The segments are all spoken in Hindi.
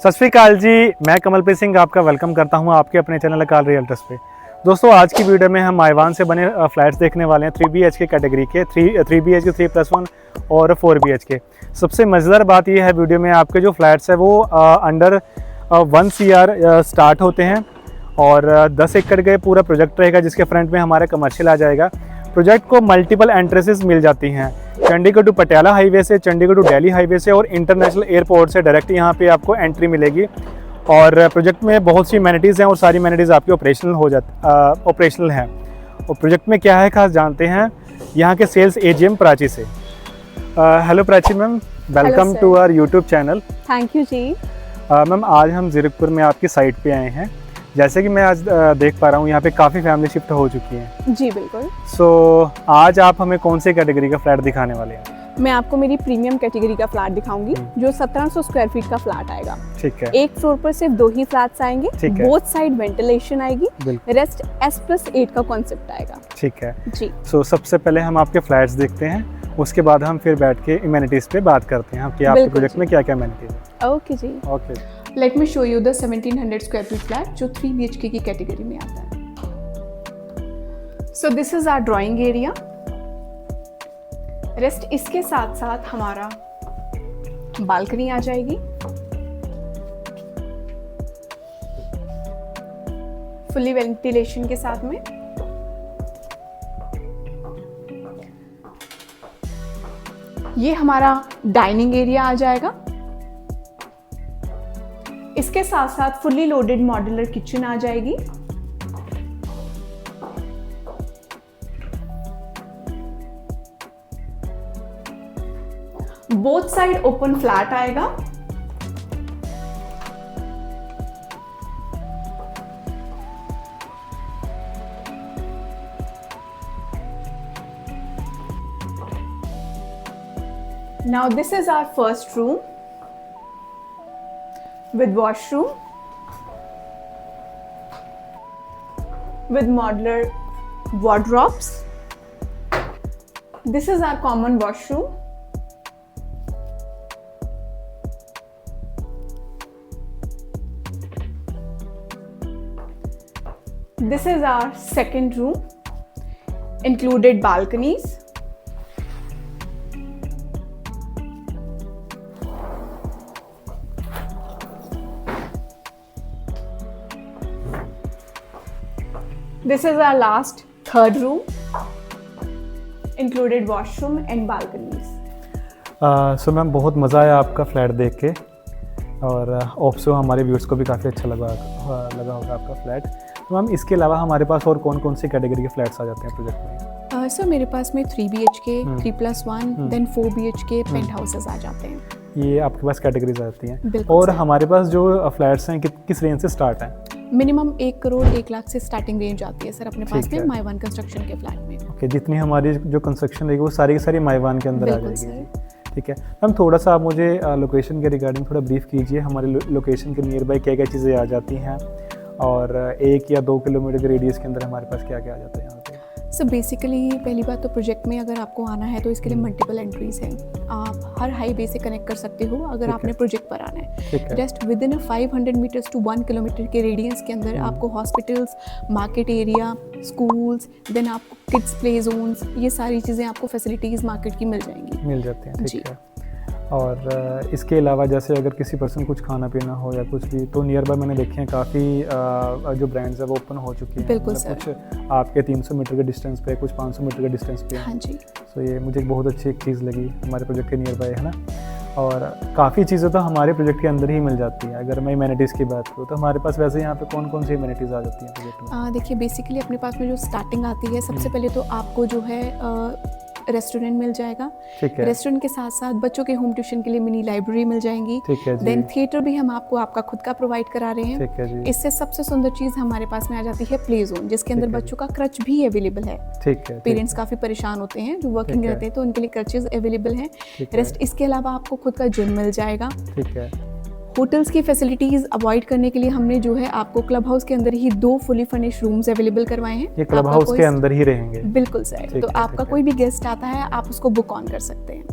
सत श्री अकाल जी, मैं कमलप्रीत सिंह आपका वेलकम करता हूं आपके अपने चैनल अकाल रियल्टर्स पे। दोस्तों, आज की वीडियो में हम माइवान से बने फ्लैट्स देखने वाले हैं 3 BHK कैटेगरी के, 3 BHK 3+1 और 4 BHK। सबसे मज़ेदार बात यह है वीडियो में आपके जो फ्लैट्स है वो अंडर 1 CR स्टार्ट होते हैं और 10 एकड़ का पूरा प्रोजेक्ट रहेगा जिसके फ्रंट में हमारा कमर्शियल आ जाएगा। प्रोजेक्ट को मल्टीपल एंट्रेंसेस मिल जाती हैं, चंडीगढ़ टू पटियाला हाईवे से, चंडीगढ़ टू दिल्ली हाईवे से और इंटरनेशनल एयरपोर्ट से डायरेक्ट यहाँ पे आपको एंट्री मिलेगी। और प्रोजेक्ट में बहुत सी एमेनिटीज़ हैं और सारी एमेनिटीज़ आपकी ऑपरेशनल हैं। और प्रोजेक्ट में क्या है खास जानते हैं यहाँ के सेल्स AGM प्राची से। Hello Prachi ma'am, welcome to our YouTube channel. Thank you ji. Ma'am, आज हम जीरकपुर में आपकी साइट पे आए हैं। जैसे कि मैं आज देख पा रहा हूँ यहाँ पे काफ़ी फैमिली शिफ्ट हो चुकी हैं। जी बिल्कुल। आज आप हमें कौन से कैटेगरी का फ्लैट दिखाने वाले हैं? मैं आपको मेरी प्रीमियम कैटेगरी का फ्लैट दिखाऊंगी जो 1700 स्क्वायर फीट का फ्लैट आएगा। ठीक है। एक फ्लोर पर सिर्फ 2 ही फ्लैट्स आएंगे, बोथ साइड वेंटिलेशन आएगी, रेस्ट S+8 का कॉन्सेप्ट आएगा। ठीक है जी। सबसे पहले हम आपके फ्लैट्स देखते हैं, उसके बाद हम फिर बैठ के इमेनिटीज़ पे बात करते हैं कि आपके प्रोजेक्ट में क्या क्या इमेनिटीज़ है। Okay ji. Okay. Let me show you the 1700 square feet flat जो 3 BHK की कैटेगरी में आता है। So this is our drawing area. Rest इसके साथ साथ हमारा बालकनी आ जाएगी, फुल्ली वेंटिलेशन के साथ में। ये हमारा डाइनिंग एरिया आ जाएगा। इसके साथ साथ फुल्ली लोडेड मॉड्यूलर किचन आ जाएगी। बोथ साइड ओपन फ्लैट आएगा। Now this is our first room with washroom, with modular wardrobes. This is our common washroom. This is our second room, included balconies. This is our last third room, included washroom and balconies. So ma'am, बहुत मज़ा आया आपका फ्लैट देख के और ऑप्सो हमारे व्यूअर्स को भी काफ़ी अच्छा लगा होगा आपका फ्लैट। तो मैम, इसके अलावा हमारे पास और कौन कौन सी कैटेगरी के फ्लैट्स आ जाते हैं प्रोजेक्ट में? सर मेरे पास में 3 BHK 3+1 then 4 BHK penthouses आ जाते हैं। ये आपके पास कैटेगरीज आती हैं। और हमारे पास जो फ्लैट्स हैं किस रेंज से स्टार्ट हैं? मिनिमम 1 करोड़ 1 लाख से स्टार्टिंग रेंज आती है सर अपने पास में माइवान कंस्ट्रक्शन के फ्लैट में। ओके, जितनी हमारी जो कंस्ट्रक्शन रहेगी वो सारी की सारी माइवान के अंदर आ जाएगी। ठीक है मैम, थोड़ा सा आप मुझे लोकेशन के रिगार्डिंग थोड़ा ब्रीफ कीजिए। हमारी लोकेशन के नियर बाई क्या क्या चीज़ें आ जाती हैं और 1 या 2 किलोमीटर के रेडियस के अंदर हमारे पास क्या क्या आ जाता है यहाँ पे? सो बेसिकली पहली बात तो प्रोजेक्ट में अगर आपको आना है तो इसके लिए मल्टीपल एंट्रीज हैं। आप हर हाईवे से कनेक्ट कर सकते हो अगर आपने प्रोजेक्ट पर आना है। Just within 500 metres to 1 kilometre के रेडियस के अंदर आपको hospitals, market area, schools, then आपको किड्स प्ले जोन्स, ये सारी चीज़ें आपको फैसिलिटीज़ मार्केट की मिल जाती हैं। ठीक है। और इसके अलावा जैसे अगर किसी पर्सन कुछ खाना पीना हो या कुछ भी, तो नियर बाय मैंने देखे हैं काफ़ी जो ब्रांड्स है वो ओपन हो चुकी हैं। बिल्कुल सर। कुछ आपके 300 मीटर के डिस्टेंस पे, कुछ 500 मीटर के डिस्टेंस पे। हाँ जी। तो ये मुझे बहुत अच्छी एक चीज़ लगी हमारे प्रोजेक्ट के नियर बाय, है ना। और काफ़ी चीज़ें तो हमारे प्रोजेक्ट के अंदर ही मिल जाती हैं। अगर मैं इमेनिटीज़ की बात करूँ तो हमारे पास वैसे यहाँ पे कौन कौन सी इमेनिटीज़ आ जाती हैं प्रोजेक्ट में? देखिए बेसिकली अपने पास में जो स्टार्टिंग आती है, सबसे पहले तो आपको जो है रेस्टोरेंट मिल जाएगा। ठीक है। रेस्टोरेंट के साथ साथ बच्चों के होम ट्यूशन के लिए मिनी लाइब्रेरी मिल जाएंगी। ठीक है जी। देन थिएटर भी हम आपको आपका खुद का प्रोवाइड करा रहे हैं। ठीक है जी। इससे सबसे सुंदर चीज़ हमारे पास में आ जाती है प्ले जोन, जिसके अंदर बच्चों का क्रच भी अवेलेबल है। ठीक है। पेरेंट्स काफ़ी परेशान होते हैं जो वर्किंग रहते हैं, तो उनके लिए क्रचेज अवेलेबल हैं। रेस्ट इसके अलावा आपको खुद का जिम मिल जाएगा। ठीक है। होटल्स की फैसिलिटीज़ अवॉइड करने के लिए हमने जो है आपको क्लब हाउस के अंदर ही 2 फुली फर्निश्ड रूम्स अवेलेबल करवाए हैं। ये क्लब हाउस के अंदर ही रहेंगे? बिल्कुल सर। तो आपका कोई भी गेस्ट आता है आप उसको बुक ऑन कर सकते हैं।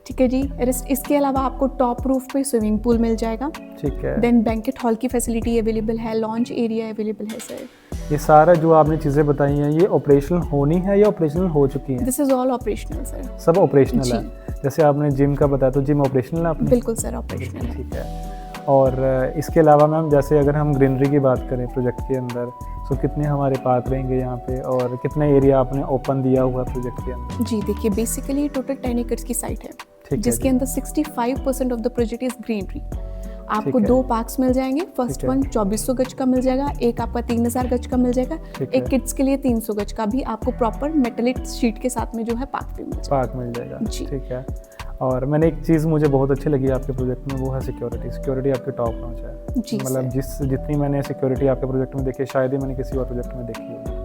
ठीक है जी। इसके अलावा आपको टॉप रूफ पे स्विमिंग पूल मिल जाएगा। ठीक है। देन बैंकेट हॉल की फैसिलिटी अवेलेबल है, लॉन्च एरिया अवेलेबल है सर। ये सारा जो आपने चीज़ें बताई हैं ये ऑपरेशनल होनी है या ऑपरेशनल हो चुकी हैं? This is all operational sir. सब ऑपरेशनल है। जी। जैसे आपने जिम का बताया तो जिम ऑपरेशनल है आपने? बिल्कुल सर, ऑपरेशनल है। ठीक है। और इसके अलावा मैम जैसे अगर हम ग्रीनरी की बात करें प्रोजेक्ट के अंदर, तो कितने हमारे पार्क रहेंगे यहाँ पे और कितना एरिया आपने ओपन दिया हुआ है प्रोजेक्ट के अंदर? जी देखिए, बेसिकली टोटल 10 एकड़ की साइट है, है जिसके जी। अंदर 65% of the project is greenery. आपको ठीक है। 2 पार्क्स मिल जाएंगे। फर्स्ट ठीक है। वन 2400 गज का मिल जाएगा, एक आपका 3000 गज का मिल जाएगा, ठीक एक है। किड्स के लिए 300 गज का भी आपको प्रॉपर मेटलिक शीट के साथ में जो है पार्क भी मिल जाएगा। पार्क मिल जाएगा। जी। ठीक है। और मैंने एक चीज़ मुझे बहुत अच्छी लगी आपके प्रोजेक्ट में, वो है सिक्योरिटी आपके टॉप नॉच है। जी मतलब जितनी मैंने सिक्योरिटी आपके प्रोजेक्ट में देखी शायद ही मैंने किसी और प्रोजेक्ट में देखी होगी।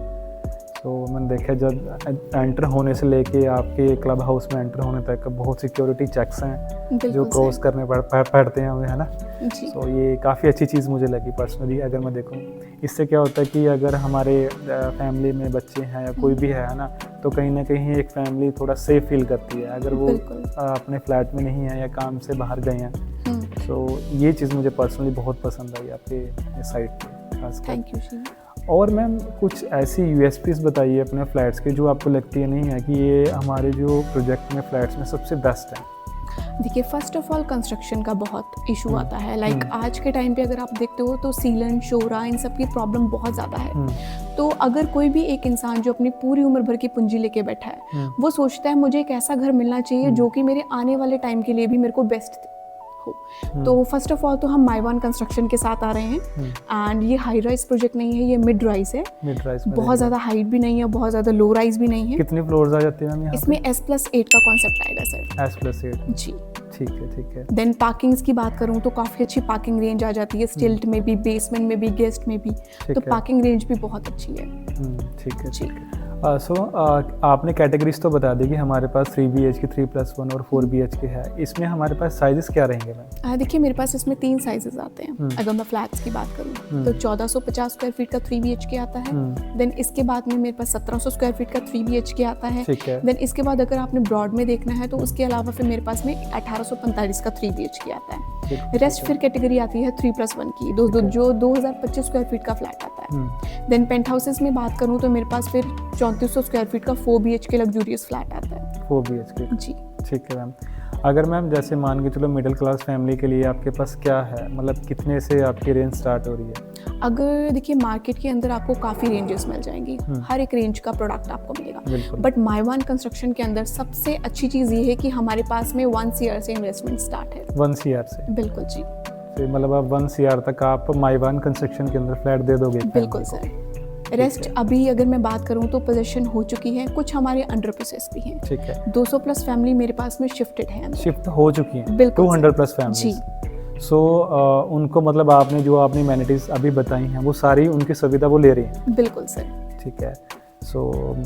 तो मैंने देखा जब एंटर होने से लेके आपके क्लब हाउस में एंटर होने तक बहुत सिक्योरिटी चेक्स हैं जो बिल्कुल क्रॉस सर। करने पड़ते हैं हमें, है ना? जी तो ये काफ़ी अच्छी चीज़ मुझे लगी पर्सनली। अगर मैं देखूँ इससे क्या होता है कि अगर हमारे फैमिली में बच्चे हैं या कोई भी है ना, तो कहीं ना कहीं एक फैमिली थोड़ा सेफ फील करती है अगर वो बिल्कुल। अपने फ्लैट में नहीं है या काम से बाहर गए हैं। हम्म, तो ये चीज़ मुझे पर्सनली बहुत पसंद आई आपके साइट पे खासकर। थैंक यू जी। और मैम कुछ ऐसी यूएसपीज बताइए अपने फ्लैट्स के जो आपको लगती है नहीं है कि ये हमारे जो प्रोजेक्ट में फ्लैट्स में सबसे बेस्ट है? देखिए, फर्स्ट ऑफ ऑल कंस्ट्रक्शन का बहुत इशू आता है। लाइक आज के टाइम पे अगर आप देखते हो तो सीलन, शोरा, इन सब की प्रॉब्लम बहुत ज़्यादा है। तो अगर कोई भी एक इंसान जो अपनी पूरी उम्र भर की पूंजी लेके बैठा है, वो सोचता है मुझे एक ऐसा घर मिलना चाहिए जो कि मेरे आने वाले टाइम के लिए भी मेरे को बेस्ट हो। तो फर्स्ट ऑफ ऑल तो हम माइवान कंस्ट्रक्शन के साथ आ रहे हैं। एंड ये हाई राइज प्रोजेक्ट नहीं है, ये मिड राइज है। मिड राइज में बहुत ज़्यादा हाइट भी नहीं है, बहुत ज़्यादा लो राइज भी नहीं है। कितनी फ्लोर्स आ जाती है मैम यहाँ इसमें S+8 का कॉन्सेप्ट आएगा सर। S+8? जी। ठीक है। देन पार्किंग्स की बात करूँ तो काफ़ी अच्छी पार्किंग रेंज आ जाती है, स्टिल्ट में भी, बेसमेंट में भी, गेस्ट में भी। तो है। पार्किंग रेंज भी बहुत अच्छी है। ठीक जी। है। सो आपने कैटेगरीज तो बता दी कि हमारे पास 3 BHK, 3+1 और 4 BHK है। इसमें हमारे पास साइजेस क्या रहेंगे मैम? देखिए, मेरे पास इसमें 3 साइजेस आते हैं। अगर मैं फ्लैट्स की बात करूँ तो 1450 स्क्वायर फीट का 3 BHK आता है। देन इसके बाद में मेरे पास 1700 स्क्वायर फीट का 3 BHK आता है। ठीक है। देन इसके बाद अगर आपने ब्रॉड में देखना है तो उसके अलावा फिर मेरे पास में 1845 का 3 BHK आता है। रेस्ट फिर कैटेगरी आती है 3+1 की, जो 2025 स्क्वायर फीट का फ्लैट आता है। देन पेंट हाउसेस में बात करूँ तो मेरे पास फिर 3400 स्क्वायर फीट का 4 BHK लग्जूरियस फ्लैट आता है। 4 BHK। जी। ठीक है मैम। अगर मैम जैसे मान के चलो मिडिल क्लास फैमिली के लिए आपके पास क्या है, मतलब कितने से आपकी रेंज स्टार्ट हो रही है? अगर देखिए, मार्केट के अंदर आपको काफ़ी रेंजेस मिल जाएंगी, हर एक रेंज का प्रोडक्ट आपको मिलेगा। बिल्कुल। बट माइवान कंस्ट्रक्शन के अंदर सबसे अच्छी चीज़ ये है कि हमारे पास में 1 CR से इन्वेस्टमेंट स्टार्ट है। 1 CR से? बिल्कुल जी। तो मतलब आप 1 CR तक आप माइवान कंस्ट्रक्शन के अंदर फ्लैट दे दोगे? बिल्कुल सर। रेस्ट अभी अगर मैं बात करूँ तो पोजीशन हो चुकी है, कुछ हमारे अंडर प्रोसेस भी हैं। ठीक है। 200+ फैमिली मेरे पास में शिफ्टेड है अंदर। शिफ्ट हो चुकी हैं? बिल्कुल 200+ फैमिली? जी। सो उनको मतलब आपने जो आपने एमेनिटीज़ अभी बताई हैं वो सारी उनकी सुविधा वो ले रही हैं? बिल्कुल सर। ठीक है। सो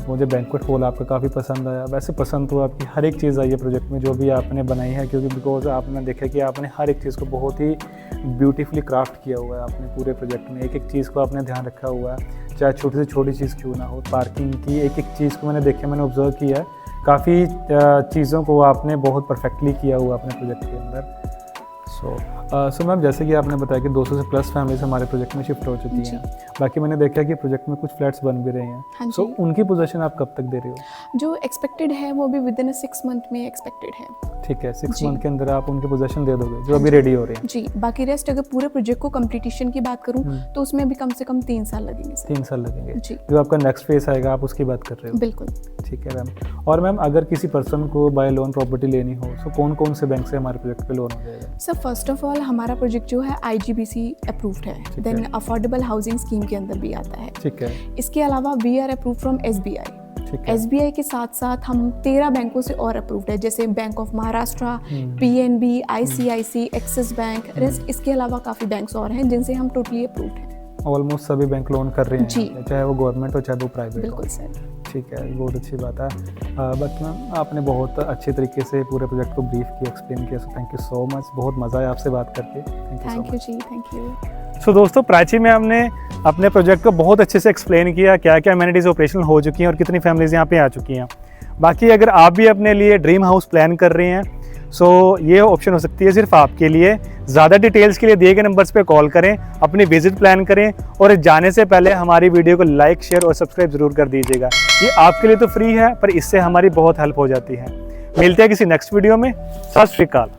मुझे बैंक्वेट हॉल आपका काफ़ी पसंद आया। वैसे पसंद तो आपकी हर एक चीज़ आई है प्रोजेक्ट में जो भी आपने बनाई है, क्योंकि बिकॉज आपने देखा कि आपने हर एक चीज़ को बहुत ही ब्यूटीफुली क्राफ्ट किया हुआ है आपने पूरे प्रोजेक्ट में। एक एक चीज़ को आपने ध्यान रखा हुआ है, चाहे छोटी से छोटी चीज़ क्यों ना हो। पार्किंग की एक एक चीज़ को मैंने देखा, मैंने ऑब्जर्व किया है, काफ़ी चीज़ों को आपने बहुत परफेक्टली किया हुआ अपने प्रोजेक्ट के अंदर। सो मैम जैसे कि आपने बताया कि 200 से प्लस फैमिलीज हमारे प्रोजेक्ट में शिफ्ट हो चुकी हैं। बाकी मैंने देखा कि प्रोजेक्ट में कुछ फ्लैट्स बन भी रहे हैं। हाँ सो उनकी पोजीशन आप कब तक दे रहे हो? जो एक्सपेक्टेड है वो भी विद इन 6 मंथ में एक्सपेक्टेड है। ठीक है, 6 मंथ के अंदर आप उनकी पोजीशन दे दोगे जो अभी रेडी हो रहे हैं? जी। बाकी रेस्ट अगर पूरे प्रोजेक्ट को कंप्लीटेशन की बात करूँ तो उसमें अभी कम से कम 3 साल लगेंगे सर। 3 साल लगेंगे जी। जो आपका नेक्स्ट फेस आएगा आप उसकी बात कर रहे हो? बिल्कुल। ठीक है मैम। और मैम अगर किसी पर्सन को बाय लोन प्रॉपर्टी लेनी हो तो कौन कौन से बैंक से हमारे प्रोजेक्ट पे लोन हो जाएगा? सर फर्स्ट ऑफ ऑल हमारा प्रोजेक्ट जो है IGBC अप्रूव्ड है। देन अफोर्डेबल हाउसिंग स्कीम के अंदर भी आता है। ठीक है। इसके अलावा we are approve from SBI। ठीक है। SBI के साथ साथ हम 13 बैंकों से और अप्रूव्ड है, जैसे bank of Maharashtra, PNB, ICIC, axis bank. Rest इसके अलावा काफ़ी बैंक्स और हैं जिनसे हम टोटली अप्रूव्ड हैं। ऑलमोस्ट सभी बैंक लोन कर रहे हैं जी। यहाँ पे, चाहे वो गवर्नमेंट हो चाहे वो प्राइवेट हो। बिल्कुल सर। ठीक है, बहुत अच्छी बात है। बाकी मैम आपने बहुत अच्छे तरीके से पूरे प्रोजेक्ट को ब्रीफ किया, एक्सप्लेन किया, so thank you so much. बहुत मज़ा आया आपसे बात करके। Thank you ji. Thank you. So दोस्तों, प्राची में हमने अपने प्रोजेक्ट को बहुत अच्छे से एक्सप्लेन किया, क्या क्या एमेनिटीज़ ऑपरेशनल हो चुकी हैं और कितनी फैमिलीज़ यहाँ पे आ चुकी हैं। बाकी अगर आप भी अपने लिए ड्रीम हाउस प्लान कर रहे हैं सो ये ऑप्शन हो सकती है सिर्फ आपके लिए। ज़्यादा डिटेल्स के लिए दिए गए नंबर्स पे कॉल करें, अपनी विजिट प्लान करें और जाने से पहले हमारी वीडियो को लाइक, शेयर और सब्सक्राइब जरूर कर दीजिएगा। ये आपके लिए तो फ्री है, पर इससे हमारी बहुत हेल्प हो जाती है। मिलते हैं किसी नेक्स्ट वीडियो में। सत श्री अकाल।